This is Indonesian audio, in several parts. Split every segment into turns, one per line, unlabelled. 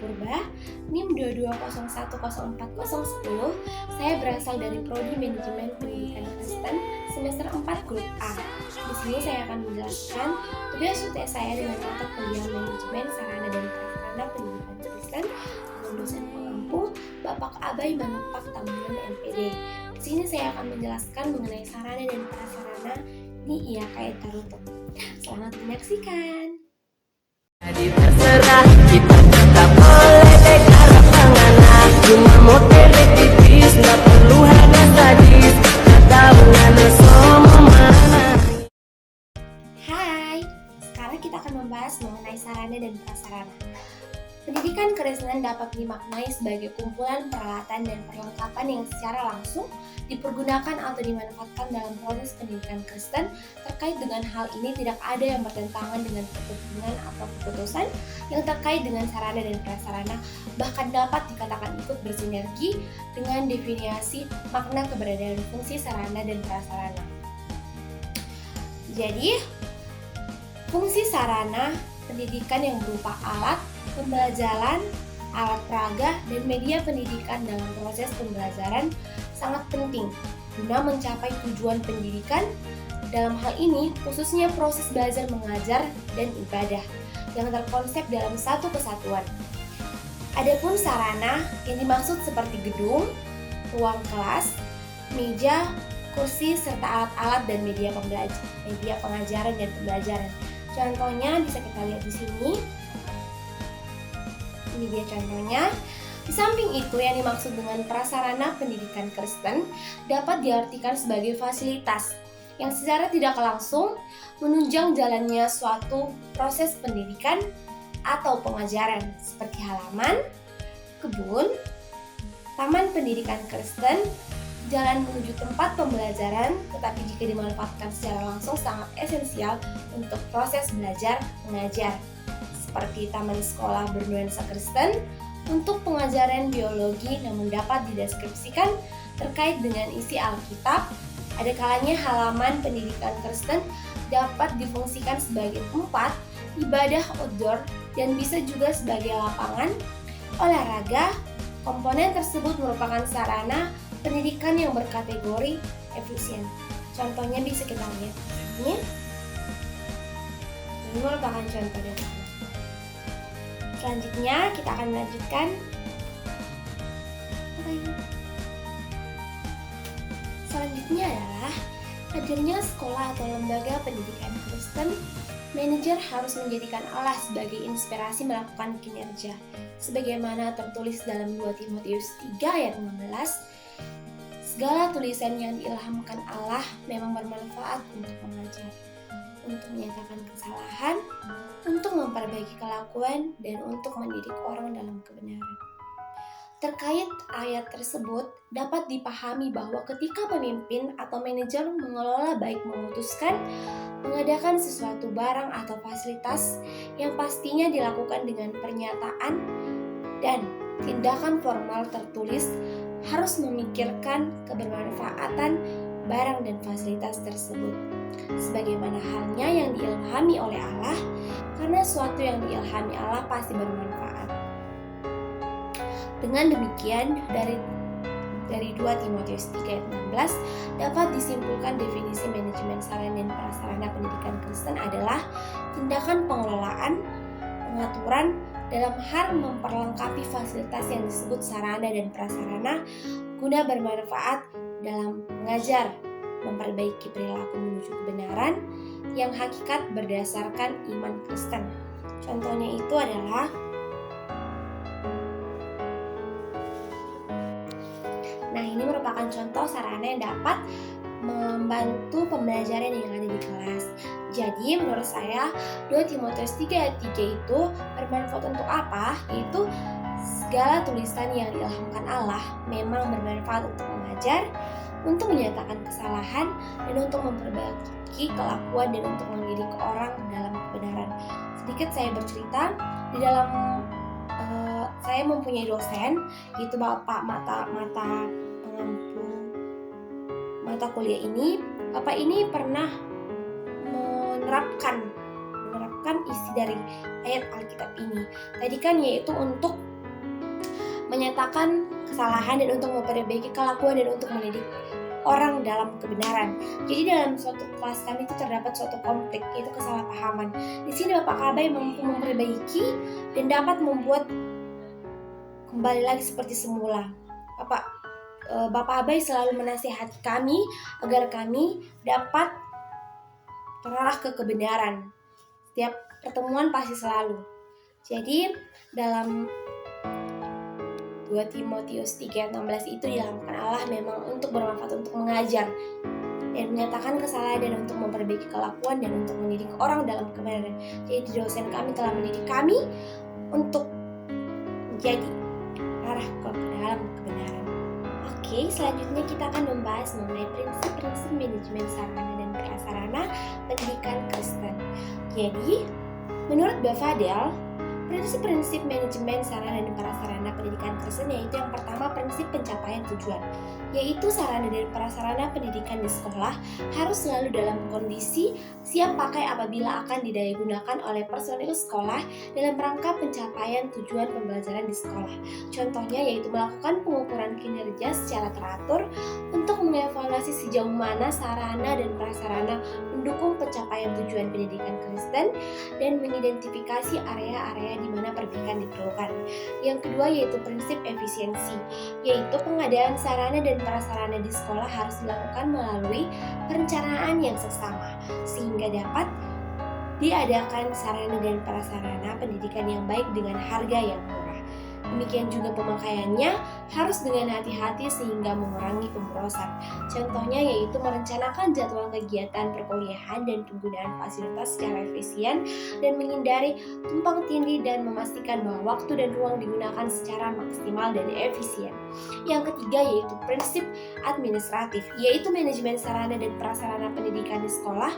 Purba, NIM 220104010. Saya berasal dari Prodi Manajemen Pendidikan Kristen semester 4 grup A. Di sini saya akan menjelaskan tugas UTS saya dengan mata kuliah Manajemen Sarana dan Prasarana Pendidikan Kristen dengan dosen pengampu Bapak Abai Manupak Tambunan MPD. Di sini saya akan menjelaskan mengenai sarana dan prasarana di IAKN Tarutung. Selamat menyaksikan.
Jadi terserah kita tetap boleh cara penganak cuma mau tipis nggak perlu hanya sadis tahu mana semua mana.
Hai, sekarang kita akan membahas mengenai sarana dan prasarana. Pendidikan Kristen dapat dimaknai sebagai kumpulan peralatan dan perlengkapan yang secara langsung dipergunakan atau dimanfaatkan dalam proses pendidikan Kristen. Terkait dengan hal ini tidak ada yang bertentangan dengan kepentingan atau keputusan yang terkait dengan sarana dan prasarana, bahkan dapat dikatakan ikut bersinergi dengan definisi makna keberadaan fungsi sarana dan prasarana. Jadi, fungsi sarana pendidikan yang berupa alat pembelajaran, alat peraga, dan media pendidikan dalam proses pembelajaran sangat penting guna mencapai tujuan pendidikan. Dalam hal ini, khususnya proses belajar mengajar dan ibadah yang terkonsep dalam satu kesatuan. Adapun sarana yang dimaksud seperti gedung, ruang kelas, meja, kursi, serta alat-alat dan media pengajaran dan pembelajaran. Contohnya bisa kita lihat di sini. Ini dia contohnya. Di samping itu, yang dimaksud dengan prasarana pendidikan Kristen dapat diartikan sebagai fasilitas yang secara tidak langsung menunjang jalannya suatu proses pendidikan atau pengajaran seperti halaman, kebun, taman pendidikan Kristen, jalan menuju tempat pembelajaran, tetapi jika dimanfaatkan secara langsung sangat esensial untuk proses belajar mengajar, seperti taman sekolah bernuansa Kristen untuk pengajaran biologi namun dapat dideskripsikan terkait dengan isi Alkitab. Ada kalanya halaman pendidikan Kristen dapat difungsikan sebagai tempat ibadah outdoor dan bisa juga sebagai lapangan olahraga. Komponen tersebut merupakan sarana pendidikan yang berkategori efisien. Contohnya bisa kita lihat ini. Ini merupakan contoh dari sana. Selanjutnya kita akan melanjutkan Selanjutnya adalah hadirnya sekolah atau lembaga pendidikan Kristen. Manajer harus menjadikan Allah sebagai inspirasi melakukan kinerja. Sebagaimana tertulis dalam 2 Timotius 3 ayat 16, segala tulisan yang diilhamkan Allah memang bermanfaat untuk mengajar, untuk menyatakan kesalahan, untuk memperbaiki kelakuan, dan untuk mendidik orang dalam kebenaran. Terkait ayat tersebut, dapat dipahami bahwa ketika pemimpin atau manajer mengelola baik memutuskan mengadakan sesuatu barang atau fasilitas yang pastinya dilakukan dengan pernyataan dan tindakan formal tertulis, harus memikirkan kebermanfaatan barang dan fasilitas tersebut sebagaimana halnya yang diilhami oleh Allah, karena sesuatu yang diilhami Allah pasti bermanfaat. Dengan demikian, dari 2 Timotius 3 ayat 16 dapat disimpulkan definisi manajemen sarana dan prasarana pendidikan Kristen adalah tindakan pengelolaan, pengaturan dalam hal memperlengkapi fasilitas yang disebut sarana dan prasarana guna bermanfaat dalam mengajar, memperbaiki perilaku menuju kebenaran yang hakikat berdasarkan iman Kristen. Contohnya itu adalah ini merupakan contoh sarana yang dapat membantu pembelajaran yang ada di kelas. Jadi menurut saya 2 Timotius 3 ayat 3 itu bermanfaat untuk apa? Yaitu segala tulisan yang diilhamkan Allah memang bermanfaat untuk mengajar, untuk menyatakan kesalahan, dan untuk memperbaiki kelakuan dan untuk mendidik orang dalam kebenaran. Sedikit saya bercerita, di dalam saya mempunyai dosen, yaitu Bapak mata pengampu mata kuliah ini. Bapak ini pernah menerapkan isi dari ayat Alkitab ini. Tadi kan yaitu untuk menyatakan kesalahan dan untuk memperbaiki kelakuan dan untuk mendidik orang dalam kebenaran. Jadi dalam suatu kelas kami itu terdapat suatu konflik, yaitu kesalahpahaman. Di sini Bapak Kabay mampu memperbaiki dan dapat membuat kembali lagi seperti semula. Bapak Abai selalu menasihati kami agar kami dapat mengarah ke kebenaran. Setiap pertemuan pasti selalu. Jadi dalam 2 Timotius 3:16 itu dilakukan Allah memang untuk bermanfaat untuk mengajar dan menyatakan kesalahan dan untuk memperbaiki kelakuan dan untuk mendidik orang dalam kebenaran. Jadi dosen kami telah mendidik kami untuk menjadi arah ke dalam kebenaran. Oke, selanjutnya kita akan membahas mengenai prinsip-prinsip manajemen sarana dan prasarana pendidikan Kristen. Jadi, menurut Bavadel, prinsip-prinsip manajemen sarana dan prasarana pendidikan Kristen yaitu yang pertama prinsip pencapaian tujuan, yaitu sarana dan prasarana pendidikan di sekolah harus selalu dalam kondisi siap pakai apabila akan didayagunakan oleh personil sekolah dalam rangka pencapaian tujuan pembelajaran di sekolah. Contohnya yaitu melakukan pengukuran kinerja secara teratur untuk mengevaluasi sejauh mana sarana dan prasarana mendukung pencapaian tujuan pendidikan Kristen dan mengidentifikasi area-area di mana perbaikan diperlukan. Yang kedua yaitu prinsip efisiensi, yaitu pengadaan sarana dan prasarana di sekolah harus dilakukan melalui perencanaan yang seksama sehingga dapat diadakan sarana dan prasarana pendidikan yang baik dengan harga yang murah. Demikian juga pemakaiannya harus dengan hati-hati sehingga mengurangi pemborosan. Contohnya yaitu merencanakan jadwal kegiatan perkuliahan dan penggunaan fasilitas secara efisien dan menghindari tumpang tindih dan memastikan bahwa waktu dan ruang digunakan secara maksimal dan efisien. Yang ketiga yaitu prinsip administratif, yaitu manajemen sarana dan prasarana pendidikan di sekolah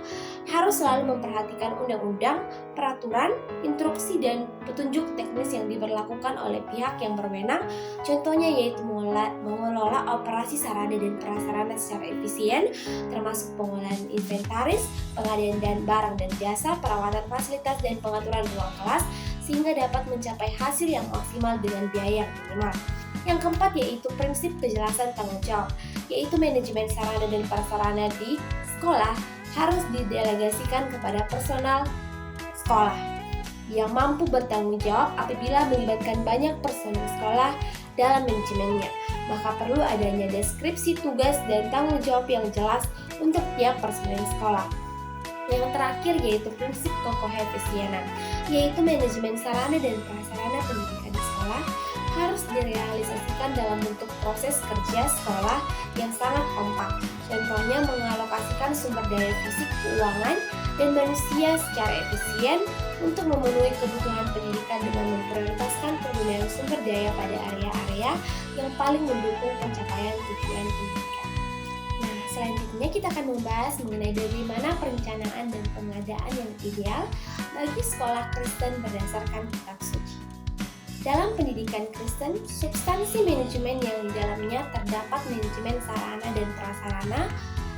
harus selalu memperhatikan undang-undang, peraturan, instruksi dan petunjuk teknis yang diberlakukan oleh pihak yang berwenang. Contohnya yaitu mengelola operasi sarana dan prasarana secara efisien, termasuk pengolahan inventaris, pengadaan dan barang dan jasa, perawatan fasilitas dan pengaturan ruang kelas sehingga dapat mencapai hasil yang maksimal dengan biaya yang minimal. Yang keempat yaitu prinsip kejelasan tanggung jawab, yaitu manajemen sarana dan prasarana di sekolah harus didelegasikan kepada personal sekolah yang mampu bertanggung jawab apabila melibatkan banyak personel sekolah dalam manajemennya. Maka perlu adanya deskripsi tugas dan tanggung jawab yang jelas untuk tiap personel sekolah. Yang terakhir yaitu prinsip kokoefisienan, yaitu manajemen sarana dan prasarana pendidikan di sekolah harus direalisasikan dalam bentuk proses kerja sekolah yang sangat kompak. Contohnya mengalokasikan sumber daya fisik, keuangan, dan manusia secara efisien untuk memenuhi kebutuhan pendidikan dengan memprioritaskan penggunaan sumber daya pada area-area yang paling mendukung pencapaian tujuan pendidikan. Nah, selanjutnya kita akan membahas mengenai bagaimana perencanaan dan pengadaan yang ideal bagi sekolah Kristen berdasarkan kitab suci. Dalam pendidikan Kristen, substansi manajemen yang di dalamnya terdapat manajemen sarana dan prasarana.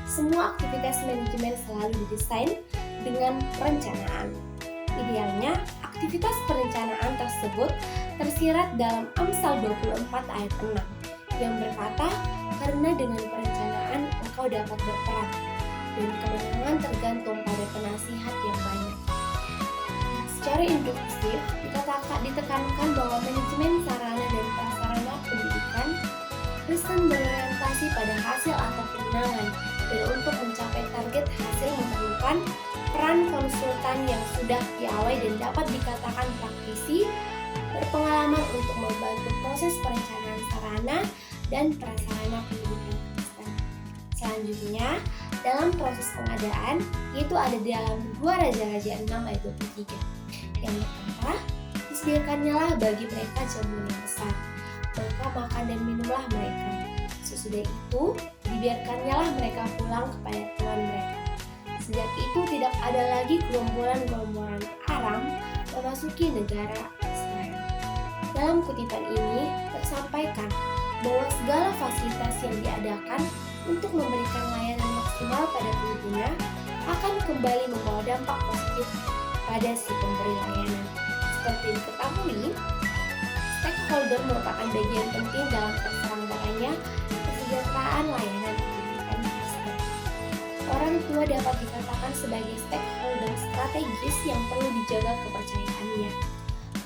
Semua aktivitas manajemen selalu didesain dengan perencanaan. Idealnya, aktivitas perencanaan tersebut tersirat dalam Amsal 24 ayat 6 yang berkata, "Karena dengan perencanaan engkau dapat berperang, dan kemenangan tergantung pada penasihat yang banyak." Secara induktif, ditekankan bahwa manajemen sarana dan prasarana pendidikan Kristen berorientasi pada hasil atau kemenangan, dan untuk mencapai target hasil memerlukan peran konsultan yang sudah piawai dan dapat dikatakan praktisi berpengalaman untuk membantu proses perencanaan sarana dan prasarana pendidikan Kristen. Selanjutnya, dalam proses pengadaan, yaitu ada di dalam 2 Raja-Raja 6 ayat 23. Yang pertama, disediakannya bagi mereka jamuan yang besar, maka makan dan minumlah mereka. Sesudah itu, dibiarkannya mereka pulang kepada tuan mereka. Sejak itu tidak ada lagi gerombolan-gerombolan Aram memasuki negara Israel. Dalam kutipan ini tersampaikan bahwa segala fasilitas yang diadakan untuk memberikan layanan maksimal pada pengguna akan kembali membawa dampak positif pada si pemberi layanan. Seperti diketahui, stakeholder merupakan bagian penting dalam terselenggaranya kesejahteraan layanan pendidikan Kristen. Orang tua dapat dikatakan sebagai stakeholder strategis yang perlu dijaga kepercayaannya.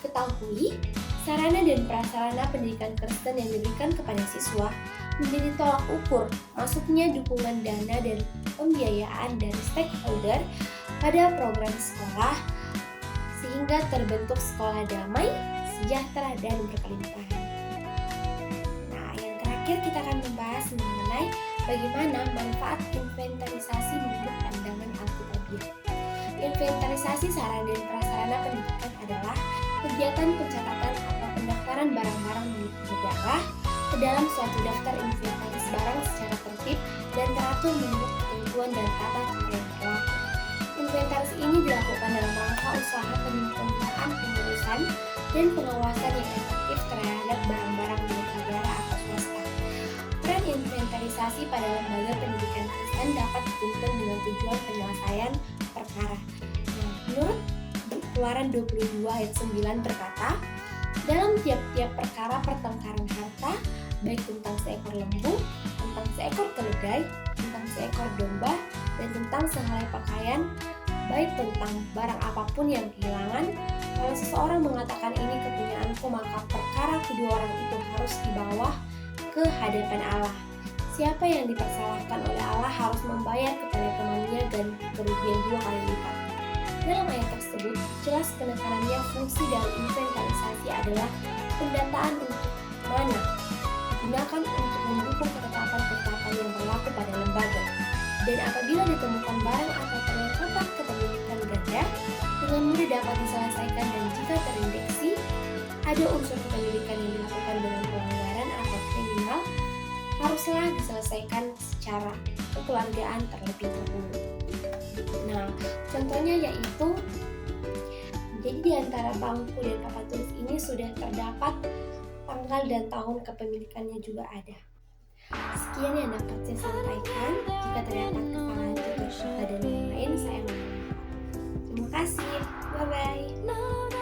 Ketahui, sarana dan prasarana pendidikan Kristen yang diberikan kepada siswa menjadi tolak ukur masuknya dukungan dana dan pembiayaan dari stakeholder pada program sekolah sehingga terbentuk sekolah damai, sejahtera, dan berkelimpahan. Nah, yang terakhir kita akan membahas mengenai bagaimana manfaat inventarisasi menurut pandangan Alkitabiah. Inventarisasi sarana dan prasarana pendidikan adalah kegiatan pencatatan atau pendaftaran barang-barang milik negara ke dalam suatu daftar inventaris barang secara tertib dan teratur menurut ketentuan dan tata cara yang berlaku. Inventaris ini dilakukan dalam rangka usaha penggunaan pengurusan dan pengawasan yang efektif terhadap barang-barang milik negara atau swasta. Peran inventarisasi pada lembaga pendidikan Kristen dapat dituntun dengan tujuan penyelesaian perkara. Menurut Keluaran 22 ayat 9 berkata, dalam tiap-tiap perkara pertengkaran harta, baik tentang seekor lembu, tentang seekor keledai, tentang seekor domba, dan tentang sehelai pakaian, baik tentang barang apapun yang kehilangan, kalau seseorang mengatakan ini kepunyaanku, maka perkara kedua orang itu harus dibawa ke hadapan Allah. Siapa yang dipersalahkan oleh Allah harus membayar kepada temannya dan kerugian 2 kali lipat. Dalam ayat tersebut, jelas penekanannya fungsi dari inventarisasi adalah pendataan untuk mana digunakan untuk mendukung ketetapan-ketetapan yang berlaku pada lembaga. Dan apabila ditemukan barang atau perlengkapan kepemilikan ganda, dengan mudah dapat diselesaikan dan jika terindeksi, ada unsur kepemilikan yang dilakukan dengan pelanggaran atau kriminal, haruslah diselesaikan secara kekeluargaan terlebih dahulu. Nah, contohnya yaitu, jadi di antara bangku dan papan tulis ini sudah terdapat tanggal dan tahun kepemilikannya juga ada. Sekian yang dapat saya sampaikan. Jika terdapat kesalahan tutur kata dan lain-lain, saya mohon maaf. Terima kasih. Bye-bye.